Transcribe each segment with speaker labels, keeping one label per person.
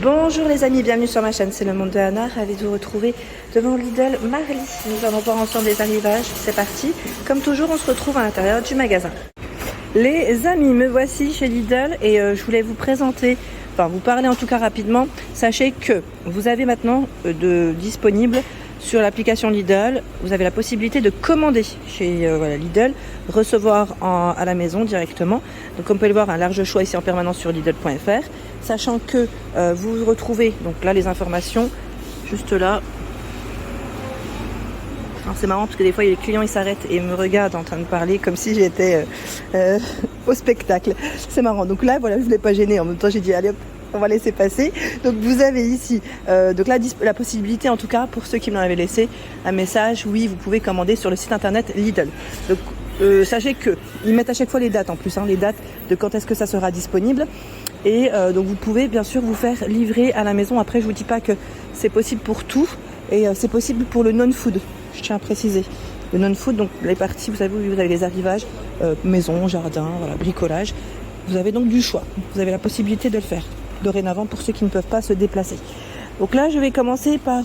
Speaker 1: Bonjour les amis, bienvenue sur ma chaîne, c'est le monde de Anna, ravi de vous retrouver devant Lidl Marly. Nous allons voir ensemble les arrivages, c'est parti. Comme toujours, on se retrouve à l'intérieur du magasin. Les amis, me voici chez Lidl et je voulais vous présenter, enfin vous parler en tout cas rapidement. Sachez que vous avez maintenant disponible sur l'application Lidl, vous avez la possibilité de commander chez Lidl, recevoir à la maison directement. Donc comme vous pouvez le voir, un large choix ici en permanence sur Lidl.fr. Sachant que vous retrouvez donc là les informations juste là. Alors c'est marrant parce que des fois les clients ils s'arrêtent et me regardent en train de parler comme si j'étais au spectacle. C'est marrant. Donc là voilà, je voulais pas gêner. En même temps j'ai dit allez hop, on va laisser passer. Donc vous avez ici donc la possibilité, en tout cas pour ceux qui m'en avaient laissé un message, oui vous pouvez commander sur le site internet Lidl. Donc sachez que ils mettent à chaque fois les dates en plus, les dates de quand est-ce que ça sera disponible. Et donc vous pouvez bien sûr vous faire livrer à la maison. Après je vous dis pas que c'est possible pour tout, et c'est possible pour le non-food, je tiens à préciser. Le non-food, donc les parties, vous savez, vous avez les arrivages, maison, jardin, voilà, bricolage. Vous avez donc du choix, vous avez la possibilité de le faire dorénavant pour ceux qui ne peuvent pas se déplacer. Donc là je vais commencer par,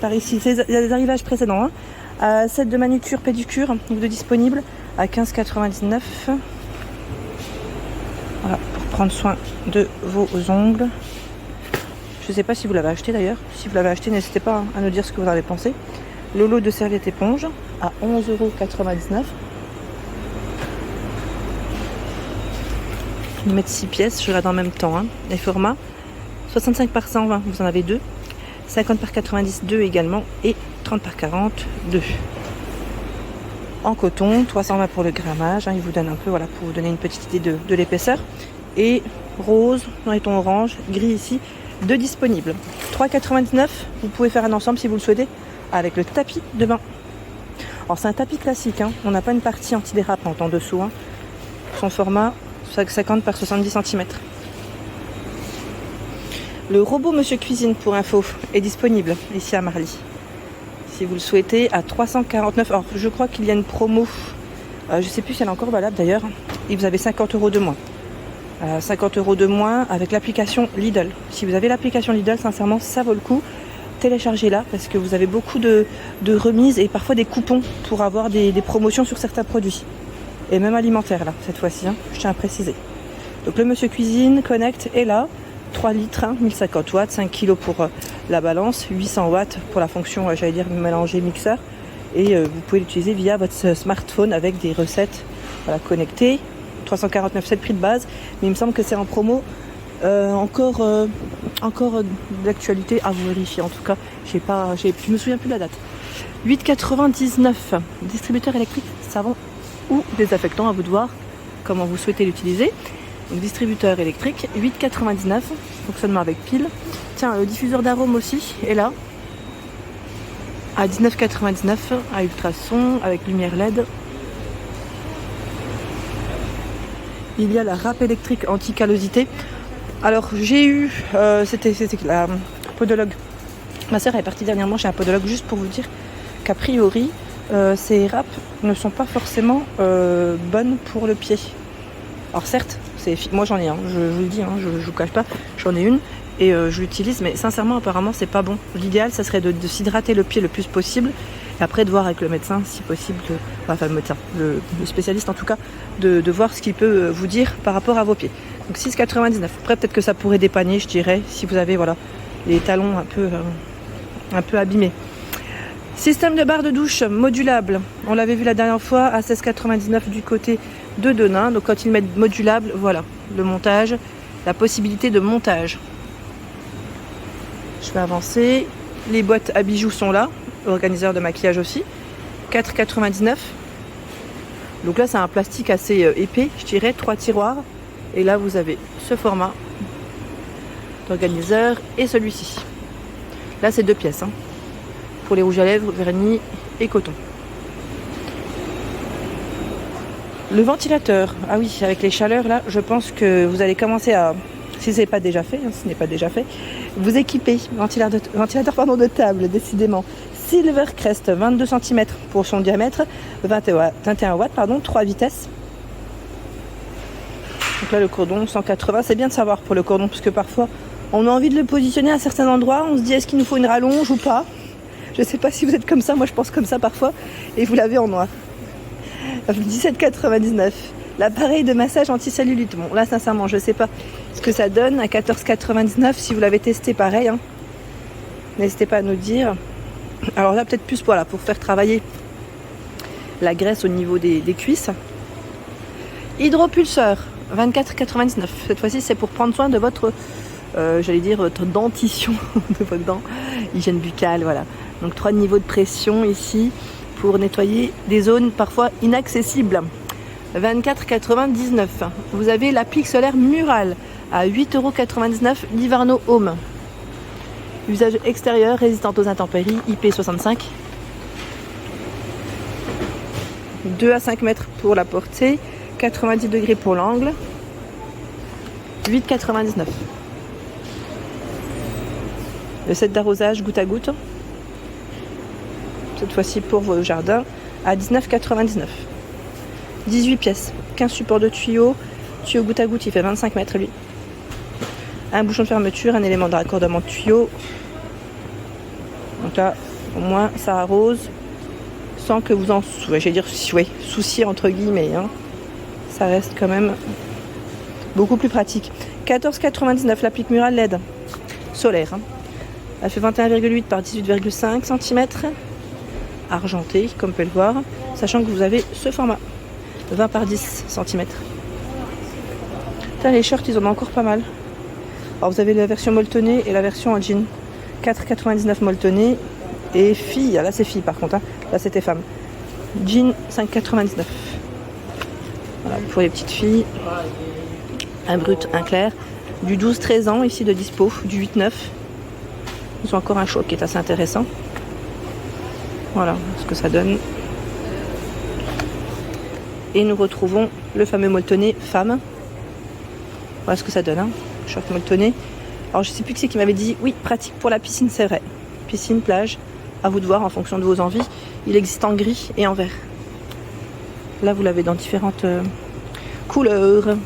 Speaker 1: par ici, il y a des arrivages précédents, set de manucure, pédicure, donc de disponible à 15,99 €. Voilà, pour prendre soin de vos ongles. Je ne sais pas si vous l'avez acheté d'ailleurs. Si vous l'avez acheté, n'hésitez pas à nous dire ce que vous en avez pensé. Le lot de serviettes éponges à 11,99 €. Ils mettent 6 pièces, je regarde en même temps. Les formats 65 par 120, vous en avez 2. 50 par 90, 2 également. Et 30 par 40, 2. En coton, 320 pour le grammage, il vous donne un peu, voilà, pour vous donner une petite idée de l'épaisseur. Et rose, dans les tons orange, gris ici, 2 disponibles. 3,99 €, vous pouvez faire un ensemble si vous le souhaitez, avec le tapis de bain. Alors c'est un tapis classique, on n'a pas une partie antidérapante en dessous. Son format, 50 par 70 cm. Le robot Monsieur Cuisine, pour info, est disponible ici à Marly. Si vous le souhaitez, à 349 €. Alors, je crois qu'il y a une promo. Je ne sais plus si elle est encore valable d'ailleurs. Et vous avez 50 € de moins. 50 € de moins avec l'application Lidl. Si vous avez l'application Lidl, sincèrement, ça vaut le coup. Téléchargez-la parce que vous avez beaucoup de remises et parfois des coupons pour avoir des promotions sur certains produits. Et même alimentaires, là, cette fois-ci, je tiens à préciser. Donc, le Monsieur Cuisine Connect est là. 3 litres, 1050 watts, 5 kg pour la balance, 800 watts pour la fonction, j'allais dire, mélanger mixeur. Et vous pouvez l'utiliser via votre smartphone avec des recettes connectées. 349, c'est le prix de base, mais il me semble que c'est en promo. Encore d'actualité à vous vérifier. En tout cas, je me souviens plus de la date. 8,99 €. Distributeur électrique, savon ou désaffectant, à vous de voir comment vous souhaitez l'utiliser. Donc distributeur électrique, 8,99 €, fonctionnement avec pile. Tiens, le diffuseur d'arômes aussi est là, à 19,99 €, à ultrason, avec lumière LED. Il y a la râpe électrique anti-callosité. Alors j'ai eu, c'était la podologue. Ma sœur est partie dernièrement chez un podologue, juste pour vous dire qu'a priori, ces râpes ne sont pas forcément bonnes pour le pied. Alors certes, moi j'en ai un, je vous le dis, je vous cache pas, j'en ai une et je l'utilise, mais sincèrement apparemment c'est pas bon. L'idéal ça serait de s'hydrater le pied le plus possible et après de voir avec le médecin si possible, le médecin, le spécialiste en tout cas, de voir ce qu'il peut vous dire par rapport à vos pieds. Donc 6,99 €. Après peut-être que ça pourrait dépanner, je dirais, si vous avez les talons un peu abîmés. Système de barre de douche modulable, on l'avait vu la dernière fois à 16,99 € du côté de Denain. Donc quand ils mettent modulable, voilà, le montage, la possibilité de montage. Je vais avancer. Les boîtes à bijoux sont là, organiseur de maquillage aussi, 4,99 €. Donc là c'est un plastique assez épais, je dirais, 3 tiroirs. Et là vous avez ce format d'organiseur et celui-ci. Là c'est 2 pièces. Pour les rouges à lèvres, vernis et coton. Le ventilateur, ah oui, avec les chaleurs là, je pense que vous allez commencer à, si ce n'est pas déjà fait, ce n'est pas déjà fait, vous équiper, ventilateur de table, décidément. Silvercrest, 22 cm pour son diamètre, 21 watts, 3 vitesses. Donc là le cordon 180, c'est bien de savoir pour le cordon parce que parfois On a envie de le positionner à certains endroits. On se dit est-ce qu'il nous faut une rallonge ou pas. Je sais pas si vous êtes comme ça. Moi, je pense comme ça parfois. Et vous l'avez en noir. 17,99. L'appareil de massage anti-cellulite. Bon, là, sincèrement, je sais pas ce que ça donne à 14,99. Si vous l'avez testé, pareil. Hein. N'hésitez pas à nous dire. Alors là, peut-être plus voilà, pour faire travailler la graisse au niveau des cuisses. Hydropulseur, 24,99. Cette fois-ci, c'est pour prendre soin de votre, j'allais dire, votre dentition, de votre dent, hygiène buccale, voilà. Donc 3 niveaux de pression ici pour nettoyer des zones parfois inaccessibles. 24,99. Vous avez l'applique solaire Mural à 8,99 €, Livarno Home. Usage extérieur, résistante aux intempéries, IP65. 2 à 5 mètres pour la portée, 90 degrés pour l'angle, 8,99. Le set d'arrosage goutte à goutte, cette fois-ci pour vos jardins, à 19,99. 18 pièces, 15 supports de tuyaux, tuyau goutte à goutte, il fait 25 mètres lui. Un bouchon de fermeture, un élément de raccordement de tuyau. Donc là, au moins, ça arrose sans que vous en souciez entre guillemets. Hein. Ça reste quand même beaucoup plus pratique. 14,99 l'applique Mural LED solaire. Hein. Elle fait 21,8 par 18,5 cm. Argenté, comme vous pouvez le voir. Sachant que vous avez ce format. 20 par 10 cm. Là, les shirts, ils en ont encore pas mal. Alors, vous avez la version molletonnée et la version en jean. 4,99 molletonné. Et filles, là c'est filles par contre, hein. Là c'était femmes. Jean 5,99. Voilà, pour les petites filles. Un brut, un clair. Du 12-13 ans ici de dispo, du 8-9. Ils ont encore un choix qui est assez intéressant. Voilà ce que ça donne. Et nous retrouvons le fameux molletonné femme. Voilà ce que ça donne, hein. Short molletonné. Alors je sais plus qui c'est qui m'avait dit, oui, pratique pour la piscine, c'est vrai. Piscine, plage, à vous de voir en fonction de vos envies. Il existe en gris et en vert. Là, vous l'avez dans différentes couleurs.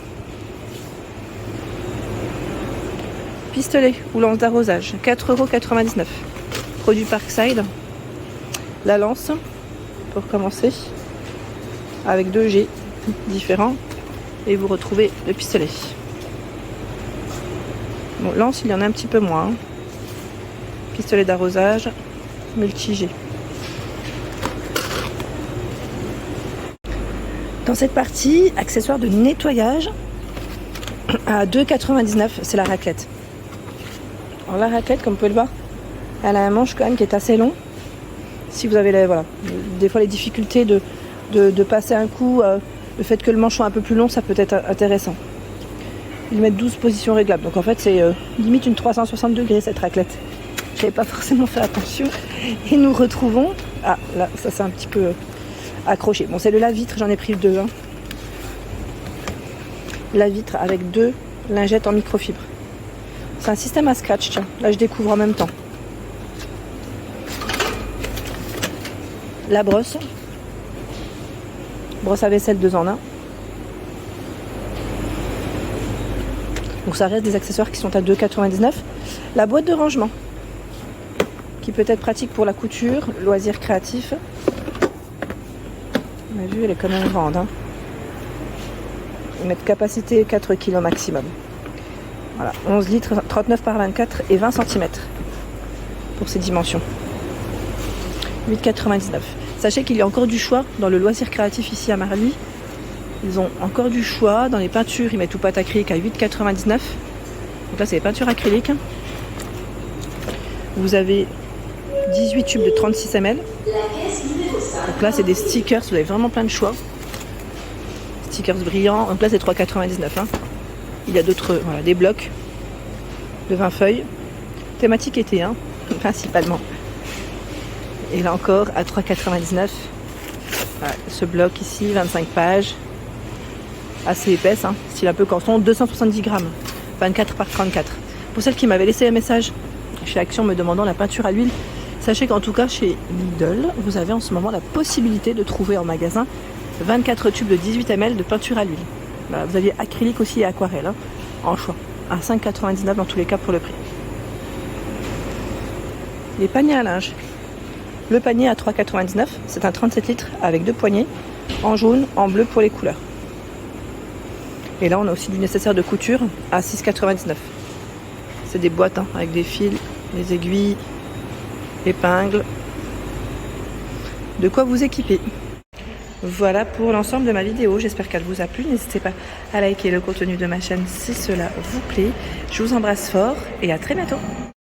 Speaker 1: Pistolet ou lance d'arrosage, 4,99 €. Produit Parkside. La lance, pour commencer, avec 2 G différents. Et vous retrouvez le pistolet. Bon, lance, il y en a un petit peu moins. Hein. Pistolet d'arrosage, multi-G. Dans cette partie, accessoires de nettoyage, à 2,99 €, c'est la raclette. Alors la raclette, comme vous pouvez le voir, elle a un manche quand même qui est assez long. Si vous avez des fois les difficultés de passer un coup, le fait que le manche soit un peu plus long, ça peut être intéressant. Ils mettent 12 positions réglables. Donc en fait, c'est limite une 360 degrés cette raclette. Je n'avais pas forcément fait attention. Et nous retrouvons... Ah, là, ça c'est un petit peu accroché. Bon, c'est le lave-vitre, j'en ai pris 2. Hein. Lave-vitre avec 2 lingettes en microfibre. C'est un système à scratch, tiens. Là, je découvre en même temps. La brosse. Brosse à vaisselle 2 en 1. Donc ça reste des accessoires qui sont à 2,99 €. La boîte de rangement, qui peut être pratique pour la couture, loisirs créatifs. On a vu, elle est quand même grande. Hein. Ils mettent capacité 4 kg maximum. Voilà, 11 litres, 39 par 24 et 20 cm pour ces dimensions. 8,99 €. Sachez qu'il y a encore du choix dans le loisir créatif ici à Marly. Ils ont encore du choix. Dans les peintures, ils mettent tout pâte acrylique à 8,99 €. Donc là, c'est les peintures acryliques. Vous avez 18 tubes de 36 ml. Donc là, c'est des stickers. Vous avez vraiment plein de choix. Stickers brillants. Donc là, c'est 3,99 €. Hein. Il y a d'autres, des blocs de 20 feuilles. Thématique été, hein, principalement. Et là encore, à 3,99 €. Voilà, ce bloc ici, 25 pages. Assez épaisse, hein, style un peu canson, 270 grammes, 24 par 34. Pour celles qui m'avaient laissé un message chez Action me demandant la peinture à l'huile, sachez qu'en tout cas chez Lidl, vous avez en ce moment la possibilité de trouver en magasin 24 tubes de 18 ml de peinture à l'huile. Voilà, vous aviez acrylique aussi et aquarelle, hein, en choix. à 5,99 dans tous les cas pour le prix. Les paniers à linge. Le panier à 3,99, c'est un 37 litres avec 2 poignées, en jaune, en bleu pour les couleurs. Et là, on a aussi du nécessaire de couture à 6,99. C'est des boîtes avec des fils, des aiguilles, épingles. De quoi vous équiper. Voilà pour l'ensemble de ma vidéo. J'espère qu'elle vous a plu. N'hésitez pas à liker le contenu de ma chaîne si cela vous plaît. Je vous embrasse fort et à très bientôt.